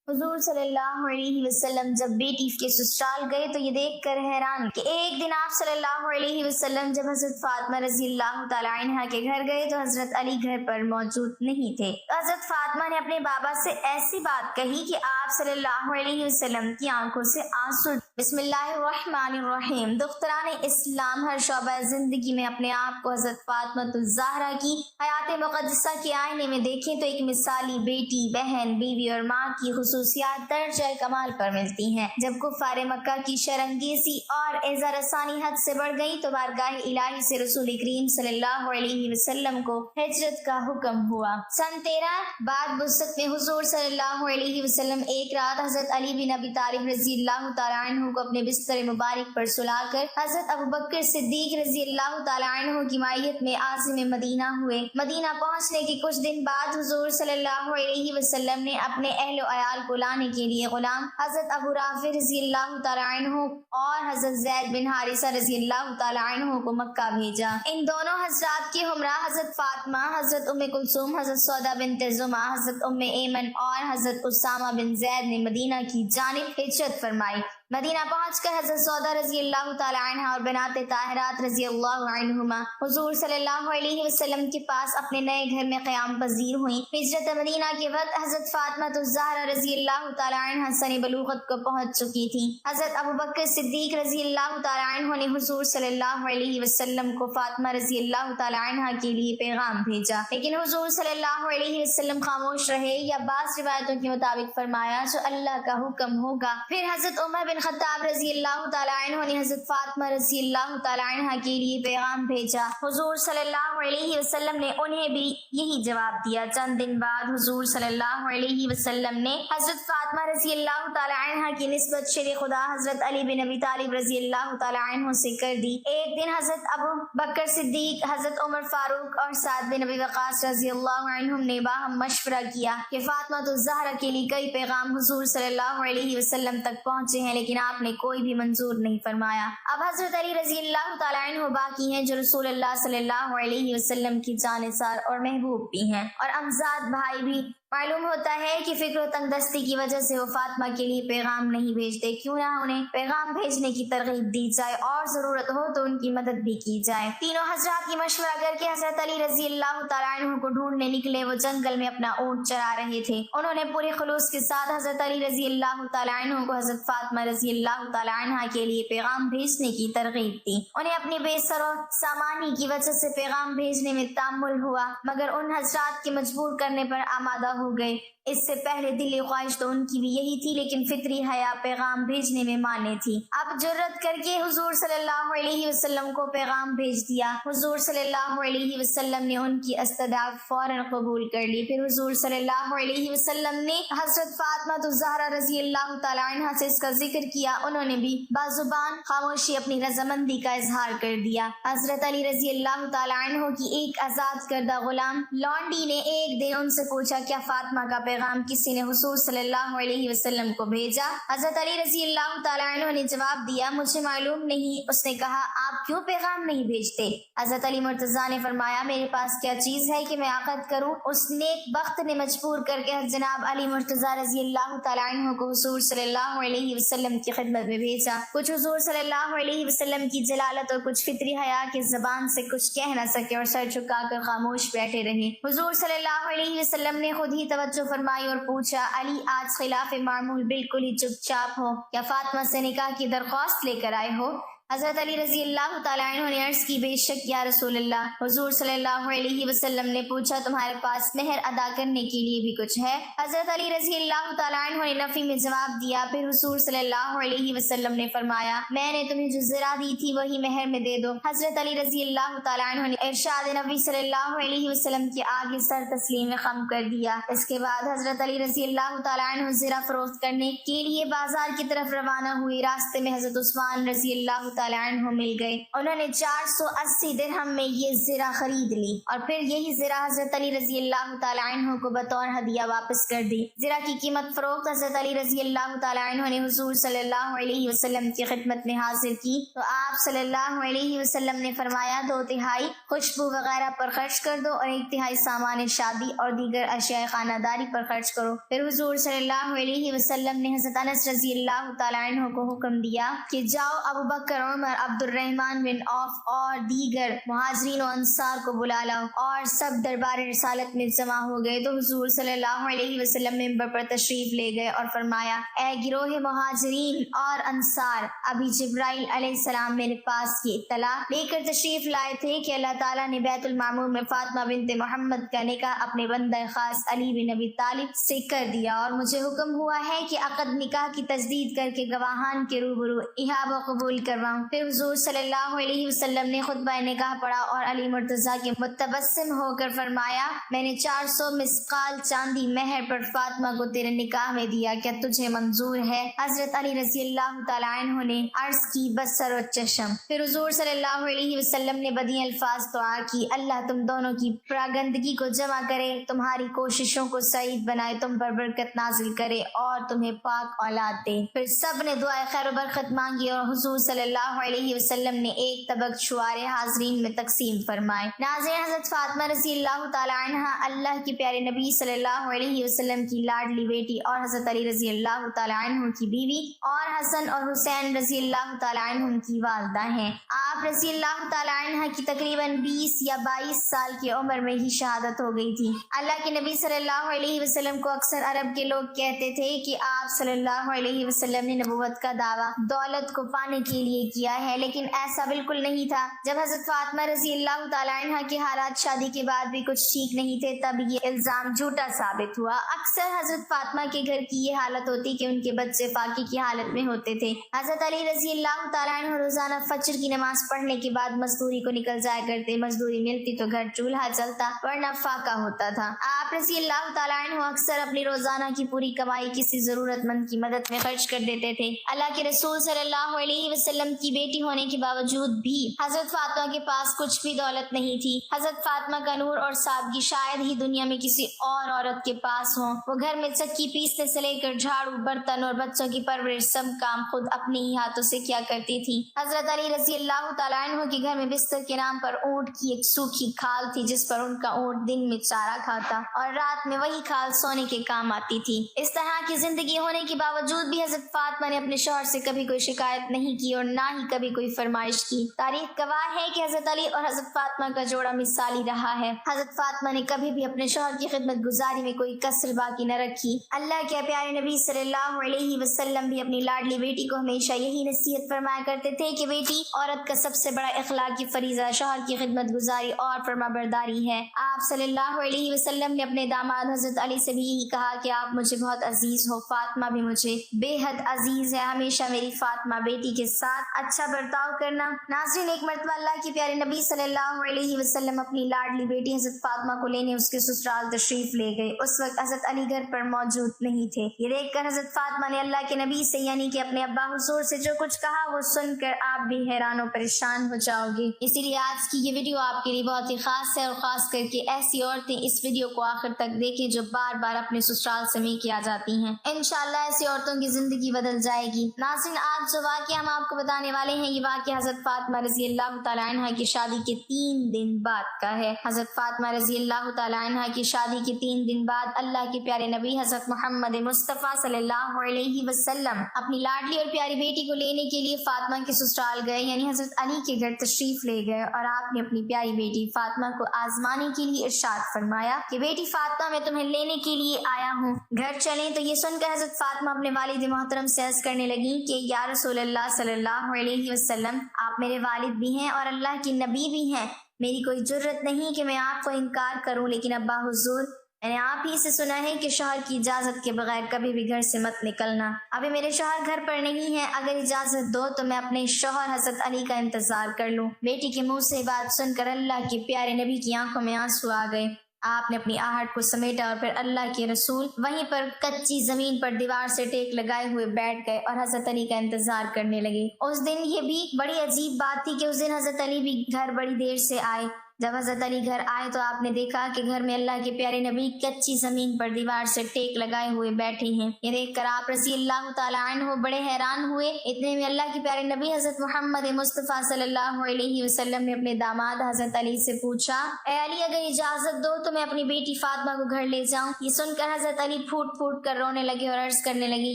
حضور صلی اللہ علیہ وسلم جب بیٹی کے سسرال گئے تو یہ دیکھ کر حیران کہ ایک دن آپ صلی اللہ علیہ وسلم جب حضرت فاطمہ رضی اللہ تعالی عنہا کے گھر گئے تو حضرت علی گھر پر موجود نہیں تھے۔ تو حضرت فاطمہ نے اپنے بابا سے ایسی بات کہی کہ آپ صلی اللہ علیہ وسلم کی آنکھوں سے آنسو۔ بسم اللہ الرحمن الرحیم۔ دختران اسلام ہر شعبہ زندگی میں اپنے آپ کو حضرت فاطمہ الزہرا کی حیات مقدسہ کے آئینے میں دیکھیں تو ایک مثالی بیٹی، بہن، بیوی اور ماں کی خصوصیات درجہ کمال پر ملتی ہیں۔ جب کفار مکہ کی شرانگیزی اور اعزا رسانی حد سے بڑھ گئی تو بارگاہ الہی سے رسول کریم صلی اللہ علیہ وسلم کو ہجرت کا حکم ہوا۔ سن 13 بعد بعثت میں حضور صلی اللہ علیہ وسلم ایک رات حضرت علی بن ابی طالب رضی اللہ تعالی عنہ کو اپنے بستر مبارک پر سلا کر حضرت ابوبکر صدیق رضی اللہ تعالی عنہ کی معیت میں عازم مدینہ ہوئے۔ مدینہ پہنچنے کے کچھ دن بعد حضور صلی اللہ علیہ وسلم نے اپنے اہل و عیال کو لانے کے لیے غلام حضرت ابو رافع رضی اللہ تعالی عنہ اور حضرت زید بن حارثہ رضی اللہ تعالی عنہ کو مکہ بھیجا۔ ان دونوں حضرات کے ہمراہ حضرت فاطمہ، حضرت ام کلثوم، حضرت سودا بنت زمعہ، حضرت ام ایمن اور حضرت اسامہ بن زید نے مدینہ کی جانب ہجرت فرمائی۔ مدینہ پہنچ کر حضرت سودا رضی اللہ تعالی عنہ اور بنات طاہرات رضی اللہ عنہما حضور صلی اللہ علیہ وسلم کے پاس اپنے نئے گھر میں قیام پذیر ہوئیں۔ ہجرت مدینہ کے وقت حضرت فاطمہ الزہرا رضی اللہ تعالی عنہ سن بلوغت کو پہنچ چکی تھی۔ حضرت ابوبکر صدیق رضی اللہ تعالی عنہ نے حضور صلی اللہ علیہ وسلم کو فاطمہ رضی اللہ تعالی عنہ کے لیے پیغام بھیجا، لیکن حضور صلی اللہ علیہ وسلم خاموش رہے یا بعض روایتوں کے مطابق فرمایا جو اللہ کا حکم ہوگا۔ پھر حضرت عمر بن خطاب رضی اللہ تعالی عنہ نے حضرت فاطمہ رضی اللہ تعالی عنہ کے لیے پیغام بھیجا۔ حضور صلی اللہ علیہ وسلم نے انہیں بھی یہی جواب دیا۔ چند دن بعد حضور صلی اللہ علیہ وسلم نے حضرت فاطمہ رضی اللہ تعالی عنہ کی نسبت شر خدا حضرت علی بن ابی طالب رضی اللہ تعالی عنہ سے کر دی۔ ایک دن حضرت ابو بکر صدیق، حضرت عمر فاروق اور سعد بن ابی وقاص رضی اللہ عنہم نے باہم مشورہ کیا کہ فاطمہ الزہرا کے لیے کئی پیغام حضور صلی اللہ علیہ وسلم تک پہنچے ہیں لیکن آپ نے کوئی بھی منظور نہیں فرمایا۔ اب حضرت علی رضی اللہ تعالی عنہ باقی ہیں جو رسول اللہ صلی اللہ علیہ وسلم کی جانثار اور محبوب بھی ہیں، اور امزاد بھائی بھی۔ معلوم ہوتا ہے کہ فکر و تنگ دستی کی وجہ سے وہ فاطمہ کے لیے پیغام نہیں بھیجتے، کیوں نہ انہیں پیغام بھیجنے کی ترغیب دی جائے اور ضرورت ہو تو ان کی مدد بھی کی جائے۔ تینوں حضرات کی مشورہ کر کے حضرت علی رضی اللہ تعالی عنہ کو ڈھونڈنے نکلے۔ وہ جنگل میں اپنا اونٹ چرا رہے تھے۔ انہوں نے پورے خلوص کے ساتھ حضرت علی رضی اللہ تعالی عنہ کو حضرت فاطمہ رضی اللہ تعالی عنہ کے لیے پیغام بھیجنے کی ترغیب دی۔ انہیں اپنی بے سر و سامانی کی وجہ سے پیغام بھیجنے میں تامل ہوا، مگر ان حضرات کے مجبور کرنے پر آمادہ ہو گئے۔ اس سے پہلے دلی خواہش تو ان کی بھی یہی تھی، لیکن فطری حیا پیغام بھیجنے میں مانے تھی۔ اب جرت کر کے حضور صلی اللہ علیہ وسلم کو پیغام بھیج دیا۔ حضور صلی اللہ علیہ وسلم نے ان کی استدعا فوراً قبول کر لی۔ پھر حضور صلی اللہ علیہ وسلم نے حضرت فاطمہ الزہرا رضی اللہ تعالی عنہ سے اس کا ذکر کیا۔ انہوں نے بھی بازبان خاموشی اپنی رضامندی کا اظہار کر دیا۔ حضرت علی رضی اللہ تعالی عنہ کی ایک آزاد کردہ غلام لونڈی نے ایک دن ان سے پوچھا کیا فاطمہ کا پیغام کسی نے حضور صلی اللہ علیہ وسلم کو بھیجا؟ حضرت علی رضی اللہ تعالی عنہ نے جواب دیا مجھے معلوم نہیں۔ اس نے کہا آپ کیوں پیغام نہیں بھیجتے؟ حضرت علی مرتضیٰ نے فرمایا میرے پاس کیا چیز ہے کہ میں عقد کروں؟ اس نیک بخت نے مجبور کر کے جناب علی مرتضیٰ رضی اللہ تعالی عنہ کو حضور صلی اللہ علیہ وسلم کی خدمت میں بھیجا۔ کچھ حضور صلی اللہ علیہ وسلم کی جلالت اور کچھ فطری حیا کی زبان سے کچھ کہہ نہ سکے اور سر جھکا کر خاموش بیٹھے رہے۔ حضور صلی اللہ علیہ وسلم نے خود ہی توجہ فرمائی اور پوچھا علی آج خلاف معمول بالکل ہی چپ چاپ ہو، کیا فاطمہ سے نکاح کی درخواست لے کر آئے ہو؟ حضرت علی رضی اللہ تعالی عنہ نے عرض کی بے شک یا رسول اللہ۔ حضور صلی اللہ علیہ وسلم نے پوچھا تمہارے پاس مہر ادا کرنے کے لیے بھی کچھ ہے؟ حضرت علی رضی اللہ تعالی عنہ نے نفی میں جواب دیا۔ پھر حضور صلی اللہ علیہ وسلم نے فرمایا میں نے تمہیں جو زرہ دی تھی وہی مہر میں دے دو۔ حضرت علی رضی اللہ تعالی عنہ نے ارشاد نبی صلی اللہ علیہ وسلم کے آگے سر تسلیم خم کر دیا۔ اس کے بعد حضرت علی رضی اللہ تعالی عنہ زرہ فروخت کرنے کے لیے بازار کی طرف روانہ ہوئے۔ راستے میں حضرت عثمان رضی اللہ تعالی عنہ مل گئے۔ انہوں نے 480 درہم میں یہ زرہ خرید لی اور پھر یہی زرہ حضرت علی رضی اللہ تعالی عنہ کو بطور ہدیہ واپس کر دی۔ زرہ کی قیمت فروخت حضرت علی رضی اللہ تعالی عنہ نے حضور صلی اللہ علیہ وسلم کی خدمت میں حاضر کی تو آپ صلی اللہ علیہ وسلم نے فرمایا 2/3 خوشبو وغیرہ پر خرچ کر دو اور 1/3 سامان شادی اور دیگر اشیاء خانہ داری پر خرچ کرو۔ پھر حضور صلی اللہ علیہ وسلم نے حضرت انس رضی اللہ تعالی عنہ کو حکم دیا کہ جاؤ ابو بکر، عمر، عبد الرحمن بن عوف اور دیگر مہاجرین و انصار کو بلا لاؤ، اور سب دربار رسالت میں جمع ہو گئے تو حضور صلی اللہ علیہ وسلم ممبر پر تشریف لے گئے اور فرمایا اے گروہ مہاجرین اور انصار، ابھی جبرائیل علیہ السلام میرے پاس یہ اطلاع لے کر تشریف لائے تھے کہ اللہ تعالیٰ نے بیت المعمور میں فاطمہ بنت محمد کا نکاح اپنے بندہ خاص علی بن ابی طالب سے کر دیا، اور مجھے حکم ہوا ہے کہ عقد نکاح کی تجدید کر کے گواہان کے روبرو ایہاب و قبول کرواؤں۔ پھر حضور صلی اللہ علیہ وسلم نے خطبہ نکاح پڑھا اور علی مرتضیٰ کے متبسم ہو کر فرمایا میں نے 400 مسقال چاندی مہر پر فاطمہ کو تیرے نکاح میں دیا، کیا تجھے منظور ہے؟ حضرت علی رضی اللہ تعالی عنہ نے عرض کی بصر و چشم۔ پھر حضور صلی اللہ علیہ وسلم نے بدیع الفاظ دعا کی اللہ تم دونوں کی پراگندگی کو جمع کرے، تمہاری کوششوں کو سعید بنائے، تم پر برکت نازل کرے اور تمہیں پاک اولاد دے۔ پھر سب نے دعائے خیر و برکت مانگی اور حضور صلی اللہ علیہ وسلم نے ایک طبق شعارے حاضرین میں تقسیم فرمائے۔ ناظرین، حضرت فاطمہ رضی اللہ تعالی عنہ اللہ کے پیارے نبی صلی اللہ علیہ وسلم کی لاڈلی بیٹی اور حضرت علی رضی اللہ تعالی عنہ کی بیوی اور حسن اور حسین رضی اللہ تعالی عنہ کی والدہ ہیں۔ آپ رضی اللہ تعالی عنہ کی تقریباً 20 یا 22 سال کی عمر میں ہی شہادت ہو گئی تھی۔ اللہ کے نبی صلی اللہ علیہ وسلم کو اکثر عرب کے لوگ کہتے تھے کہ آپ صلی اللہ علیہ وسلم نے نبوت کا دعویٰ دولت کو پانے کے لیے کیا ہے، لیکن ایسا بالکل نہیں تھا۔ جب حضرت فاطمہ رضی اللہ تعالی عنہ کے حالات شادی کے بعد بھی کچھ ٹھیک نہیں تھے تب یہ الزام جھوٹا ثابت ہوا۔ اکثر حضرت فاطمہ کے گھر کی یہ حالت ہوتی کہ ان کے بچے فاقے کی حالت میں ہوتے تھے۔ حضرت علی رضی اللہ تعالی عنہ روزانہ فجر کی نماز پڑھنے کے بعد مزدوری کو نکل جایا کرتے، مزدوری ملتی تو گھر چولہا چلتا ورنہ فاقہ ہوتا تھا۔ آپ رضی اللہ تعالی عنہ اکثر اپنی روزانہ کی پوری کمائی کسی ضرورت مند کی مدد میں خرچ کر دیتے تھے۔ اللہ کے رسول صلی اللہ علیہ وسلم کی بیٹی ہونے کے باوجود بھی حضرت فاطمہ کے پاس کچھ بھی دولت نہیں تھی۔ حضرت فاطمہ کا نور اور سادگی شاید ہی دنیا میں کسی اور عورت کے پاس ہوں۔ وہ گھر میں چکی پیسنے سے لے کر جھاڑو، برتن اور بچوں کی پرورش سب کام خود اپنے ہی ہاتھوں سے کیا کرتی تھی۔ حضرت علی رضی اللہ تعالی عنہ کے گھر میں بستر کے نام پر اونٹ کی ایک سوکھی کھال تھی جس پر ان کا اونٹ دن میں چارہ کھاتا اور رات میں وہی کھال سونے کے کام آتی تھی۔ اس طرح کی زندگی ہونے کے باوجود بھی حضرت فاطمہ نے اپنے شوہر سے کبھی کوئی شکایت نہیں کی اور نہ ہی کبھی کوئی فرمائش کی۔ تاریخ گواہ ہے کہ حضرت علی اور حضرت فاطمہ کا جوڑا مثالی رہا ہے۔ حضرت فاطمہ نے کبھی بھی اپنے شوہر کی خدمت گزاری میں کوئی کسر باقی نہ رکھی۔ اللہ کے پیارے نبی صلی اللہ علیہ وسلم بھی اپنی لاڈلی بیٹی کو ہمیشہ یہی نصیحت فرمایا کرتے تھے کہ بیٹی، عورت کا سب سے بڑا اخلاقی فریضہ شوہر کی خدمت گزاری اور فرما برداری ہے۔ آپ صلی اللہ علیہ وسلم نے اپنے داماد حضرت علی سے بھی یہی کہا کہ آپ مجھے بہت عزیز ہو، فاطمہ بھی مجھے بے حد عزیز ہے، ہمیشہ میری فاطمہ بیٹی کے ساتھ اچھا برتاؤ کرنا۔ ناظرین، ایک مرتبہ اللہ کے پیارے نبی صلی اللہ علیہ وسلم اپنی لاڈلی بیٹی حضرت فاطمہ کو لینے اس کے سسرال تشریف لے گئے۔ اس وقت حضرت علی گھر پر موجود نہیں تھے۔ یہ دیکھ کر حضرت فاطمہ نے اللہ کے نبی سے یعنی کہ اپنے ابا حضور سے جو کچھ کہا وہ سن کر آپ بھی حیران و پریشان ہو جاؤ گے۔ اسی لیے آج کی یہ ویڈیو آپ کے لیے بہت ہی خاص ہے، اور خاص کر کے ایسی عورتیں اس ویڈیو کو آخر تک دیکھیں جو بار بار اپنے سسرال سے میں کیا جاتی ہیں۔ انشاءاللہ ایسی عورتوں کی زندگی بدل جائے گی۔ ناظرین، آج جو واقعہ ہم آپ کو بتانے والے ہیں یہ واقعہ حضرت فاطمہ رضی اللہ تعالی عنہ کی شادی کے 3 دن بعد کا ہے۔ حضرت فاطمہ رضی اللہ تعالی عنہ کی شادی کے 3 دن بعد اللہ کے پیارے نبی حضرت محمد مصطفیٰ صلی اللہ علیہ وسلم اپنی لاڈلی اور پیاری بیٹی کو لینے کے لیے فاطمہ کے سسرال گئے، یعنی حضرت علی کے گھر تشریف لے گئے، اور آپ نے اپنی پیاری بیٹی فاطمہ کو آزمانے کے لیے ارشاد فرمایا کہ بیٹی فاطمہ میں تمہیں لینے کے لیے آیا ہوں، گھر چلیں۔ تو یہ سن کر حضرت فاطمہ اپنے والد محترم سے عرض کرنے لگیں کہ یا رسول اللہ صلی اللہ علیہ وسلم، آپ میرے والد بھی ہیں اور اللہ کے نبی بھی ہیں، میری کوئی جرت نہیں کہ میں آپ کو انکار کروں، لیکن ابا حضور، میں نے آپ ہی سے سنا ہے کہ شوہر کی اجازت کے بغیر کبھی بھی گھر سے مت نکلنا۔ ابھی میرے شوہر گھر پر نہیں ہے، اگر اجازت دو تو میں اپنے شوہر حضرت علی کا انتظار کر لوں۔ بیٹی کے منہ سے بات سن کر اللہ کے پیارے نبی کی آنکھوں میں آنسو آ گئے۔ آپ نے اپنی آہٹ کو سمیٹا اور پھر اللہ کے رسول وہیں پر کچی زمین پر دیوار سے ٹیک لگائے ہوئے بیٹھ گئے اور حضرت علی کا انتظار کرنے لگے۔ اس دن یہ بھی بڑی عجیب بات تھی کہ اس دن حضرت علی بھی گھر بڑی دیر سے آئے۔ جب حضرت علی گھر آئے تو آپ نے دیکھا کہ گھر میں اللہ کے پیارے نبی کچی زمین پر دیوار سے ٹیک لگائے ہوئے بیٹھے ہیں۔ یہ دیکھ کر آپ رضی اللہ تعالیٰ عنہ بڑے حیران ہوئے۔ اتنے میں اللہ کے پیارے نبی حضرت محمد مصطفیٰ صلی اللہ علیہ وسلم نے اپنے داماد حضرت علی سے پوچھا، اے علی اگر اجازت دو تو میں اپنی بیٹی فاطمہ کو گھر لے جاؤں؟ یہ سن کر حضرت علی پھوٹ پھوٹ کر رونے لگے اور عرض کرنے لگے،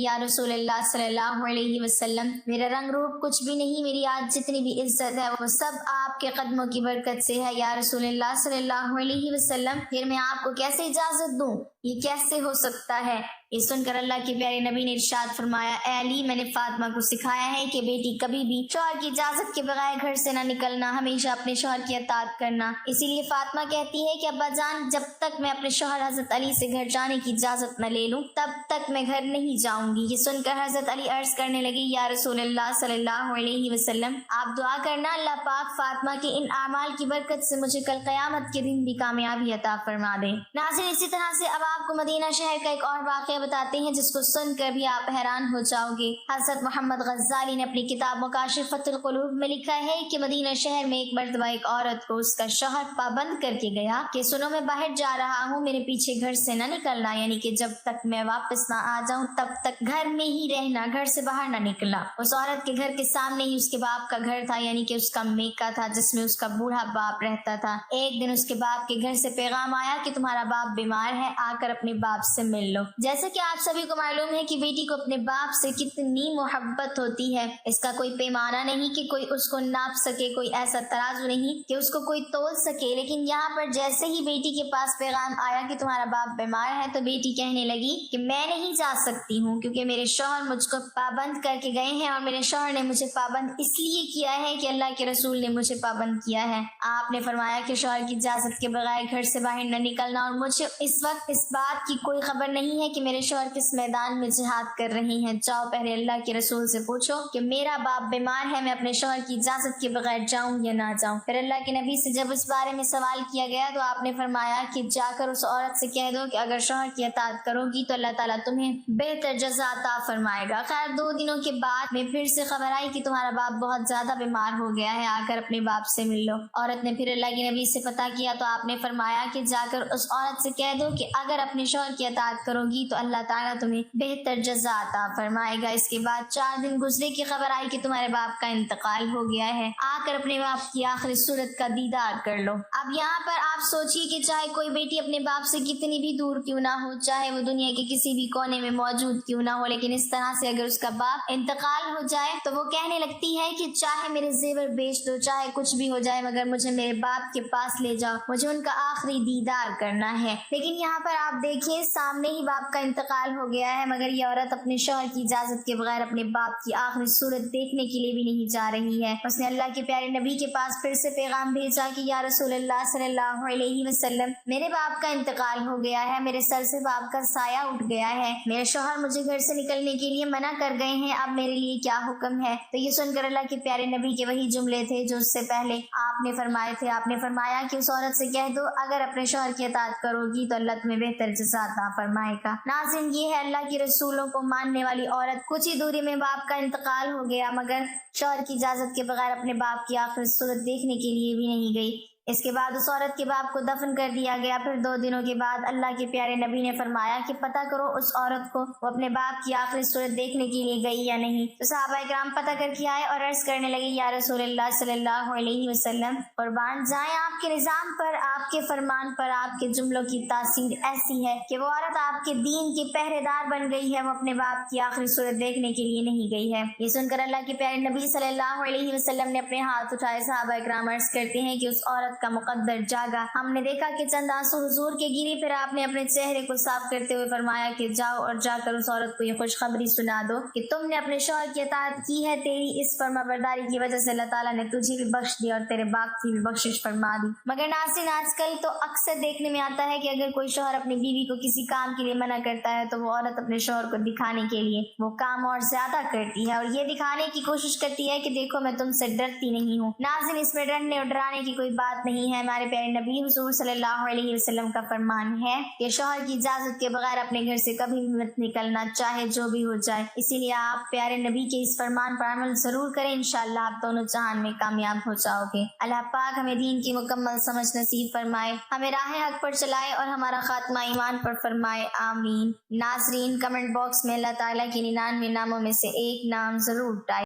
یا رسول اللہ صلی اللہ علیہ وسلم، میرا رنگ روپ کچھ بھی نہیں، میری آج جتنی بھی عزت ہے وہ سب آپ کے قدموں کی برکت سے ہے یا رسول اللہ صلی اللہ علیہ وسلم، پھر میں آپ کو کیسے اجازت دوں؟ یہ کیسے ہو سکتا ہے؟ یہ سن کر اللہ کے پیارے نبی نے ارشاد فرمایا، اے علی میں نے فاطمہ کو سکھایا ہے کہ بیٹی کبھی بھی شوہر کی اجازت کے بغیر گھر سے نہ نکلنا، ہمیشہ اپنے شوہر کی اطاعت کرنا۔ اسی لیے فاطمہ کہتی ہے کہ ابا جان جب تک میں اپنے شوہر حضرت علی سے گھر جانے کی اجازت نہ لے لوں تب تک میں گھر نہیں جاؤں گی۔ یہ سن کر حضرت علی عرض کرنے لگی، یا رسول اللہ صلی اللہ علیہ وسلم، آپ دعا کرنا اللہ پاک فاطمہ کے ان اعمال کی برکت سے مجھے کل قیامت کے دن بھی کامیابی عطا فرما دے۔ ناظرین، اسی طرح سے اب آپ کو مدینہ شہر کا ایک اور واقعہ بتاتے ہیں جس کو سن کر بھی آپ حیران ہو جاؤ گے۔ حضرت محمد غزالی نے اپنی کتاب مکاشفۃ القلوب میں لکھا ہے کہ مدینہ شہر میں ایک مرتبہ ایک عورت کو اس کا شوہر پابند کر کے گیا کہ سنو میں باہر جا رہا ہوں، میرے پیچھے گھر سے نہ نکلنا، یعنی کہ جب تک میں واپس نہ آ جاؤں تب تک گھر میں ہی رہنا، گھر سے باہر نہ نکلنا۔ اس عورت کے گھر کے سامنے ہی اس کے باپ کا گھر تھا، یعنی کہ اس کا میکہ تھا جس میں اس کا بوڑھا باپ رہتا تھا۔ ایک دن اس کے باپ کے گھر سے پیغام آیا کہ تمہارا باپ بیمار ہے، آ کر اپنے باپ سے مل لو۔ جیسے کہ آپ سبھی کو معلوم ہے کہ بیٹی کو اپنے باپ سے کتنی محبت ہوتی ہے، اس کا کوئی پیمانہ نہیں کہ کوئی اس کو ناپ سکے، کوئی ایسا ترازو نہیں کہ اس کو کوئی تول سکے۔ لیکن یہاں پر جیسے ہی بیٹی کے پاس پیغام آیا کہ تمہارا باپ بیمار ہے تو بیٹی کہنے لگی کہ میں نہیں جا سکتی ہوں کیونکہ میرے شوہر مجھ کو پابند کر کے گئے ہیں، اور میرے شوہر نے مجھے پابند اس لیے کیا ہے کہ اللہ کے رسول نے مجھے پابند کیا ہے۔ آپ نے فرمایا کہ شوہر کی اجازت کے بغیر گھر سے باہر نہ نکلنا، اور مجھے اس وقت اس بات کی کوئی خبر نہیں ہے کہ میرے شوہر کس میدان میں جہاد کر رہے ہیں، جاؤ پہلے اللہ کے رسول سے پوچھو کہ میرا باپ بیمار ہے، میں اپنے شوہر کی اجازت کے بغیر جاؤں یا نہ جاؤں۔ پھر اللہ کے نبی سے جب اس بارے میں سوال کیا گیا تو آپ نے فرمایا کہ جا کر اس عورت سے کہہ دو کہ اگر شوہر کی اطاعت کرو گی تو اللہ تعالیٰ تمہیں بہتر جزا عطا فرمائے گا۔ خیر 2 دنوں کے بعد میں پھر سے خبر آئی کہ تمہارا باپ بہت زیادہ بیمار ہو گیا ہے، آ کر اپنے باپ سے مل لو۔ عورت نے پھر اللہ کے نبی سے پتہ کیا تو آپ نے فرمایا کہ جا کر اس عورت سے کہہ دو کہ اگر اپنے شوہر کی اطاعت کرو گی تو اللہ تعالیٰ تمہیں بہتر جزا عطا فرمائے گا۔ اس کے بعد 4 دن گزرے کی خبر آئی کہ تمہارے باپ کا انتقال ہو گیا ہے، آ کر اپنے باپ کی آخری صورت کا دیدار کر لو۔ اب یہاں پر آپ سوچیے کہ چاہے کوئی بیٹی اپنے باپ سے کتنی بھی دور کیوں نہ ہو، چاہے وہ دنیا کے کسی بھی کونے میں موجود کیوں نہ ہو، لیکن اس طرح سے اگر اس کا باپ انتقال ہو جائے تو وہ کہنے لگتی ہے کہ چاہے میرے زیور بیچ دو، چاہے کچھ بھی ہو جائے، مگر مجھے میرے باپ کے پاس لے جاؤ، مجھے ان کا آخری دیدار کرنا ہے۔ لیکن یہاں پر آپ دیکھیے سامنے ہی باپ کا انتقال ہو گیا ہے، مگر یہ عورت اپنے شوہر کی اجازت کے بغیر اپنے باپ کی آخری صورت دیکھنے کے لیے بھی نہیں جا رہی ہے۔ اس نے اللہ کے پیارے نبی کے پاس پھر سے پیغام بھیجا کہ یا رسول اللہ صلی اللہ علیہ وسلم، میرے باپ کا انتقال ہو گیا ہے، میرے سر سے باپ کا سایہ اٹھ گیا ہے، میرے شوہر مجھے گھر سے نکلنے کے لیے منع کر گئے ہیں، اب میرے لیے کیا حکم ہے؟ تو یہ سن کر اللہ کے پیارے نبی کے وہی جملے تھے جو اس سے پہلے آپ نے فرمائے تھے۔ آپ نے فرمایا کہ اس عورت سے کہہ دو اگر اپنے شوہر کی اطاعت کرو گی تو اللہ تمہیں بہتر جزا عطا فرمائے گا۔ ناظرین، یہ ہے اللہ کے رسولوں کو ماننے والی عورت۔ کچھ ہی دوری میں باپ کا انتقال ہو گیا مگر شوہر کی اجازت کے بغیر اپنے باپ کی آخری صورت دیکھنے کے لیے بھی نہیں گئی۔ اس کے بعد اس عورت کے باپ کو دفن کر دیا گیا۔ پھر 2 دنوں کے بعد اللہ کے پیارے نبی نے فرمایا کہ پتہ کرو اس عورت کو وہ اپنے باپ کی آخری صورت دیکھنے کے لیے گئی یا نہیں۔ تو صحابہ کرام پتہ کر کے آئے اور عرض کرنے لگے یا رسول اللہ صلی اللہ علیہ وسلم، قربان جائیں آپ کے نظام پر، آپ کے فرمان پر، آپ کے جملوں کی تاثیر ایسی ہے کہ وہ عورت آپ کے دین کی پہرے دار بن گئی ہے، وہ اپنے باپ کی آخری صورت دیکھنے کے لیے نہیں گئی ہے۔ یہ سن کر اللہ کے پیارے نبی صلی اللہ علیہ وسلم نے اپنے ہاتھ اٹھائے۔ صحابہ کرام عرض کرتے ہیں کہ اس عورت کا مقدر جاگا، ہم نے دیکھا کہ چند آنسو حضور کے گری، پھر آپ نے اپنے چہرے کو صاف کرتے ہوئے فرمایا کہ جاؤ اور جا کر اس عورت کو یہ خوشخبری سنا دو کہ تم نے اپنے شوہر کی اطاعت کی ہے، تیری اس فرما برداری کی وجہ سے اللہ تعالیٰ نے تجھے بھی بخش دیا اور تیرے باپ کی بھی بخشش فرما دی۔ مگر ناظرین، آج کل تو اکثر دیکھنے میں آتا ہے کہ اگر کوئی شوہر اپنی بیوی کو کسی کام کے لیے منع کرتا ہے تو وہ عورت اپنے شوہر کو دکھانے کے لیے وہ کام اور زیادہ کرتی ہے اور یہ دکھانے کی کوشش کرتی ہے کہ دیکھو میں تم سے ڈرتی نہیں ہوں۔ ناظرین، اس میں ڈرنے اور ڈرانے کی کوئی بات نہیں ہے۔ ہمارے پیارے نبی حضور صلی اللہ علیہ وسلم کا فرمان ہے کہ شوہر کی اجازت کے بغیر اپنے گھر سے کبھی بھی مت نکلنا، چاہے جو بھی ہو جائے۔ اسی لیے آپ پیارے نبی کے اس فرمان پر عمل ضرور کریں، انشاءاللہ آپ دونوں جہان میں کامیاب ہو جاؤ گے۔ اللہ پاک ہمیں دین کی مکمل سمجھ نصیب فرمائے، ہمیں راہ حق پر چلائے اور ہمارا خاتمہ ایمان پر فرمائے، آمین۔ ناظرین، کمنٹ باکس میں اللہ تعالیٰ کے 99 ناموں میں سے ایک نام ضرور ٹائپ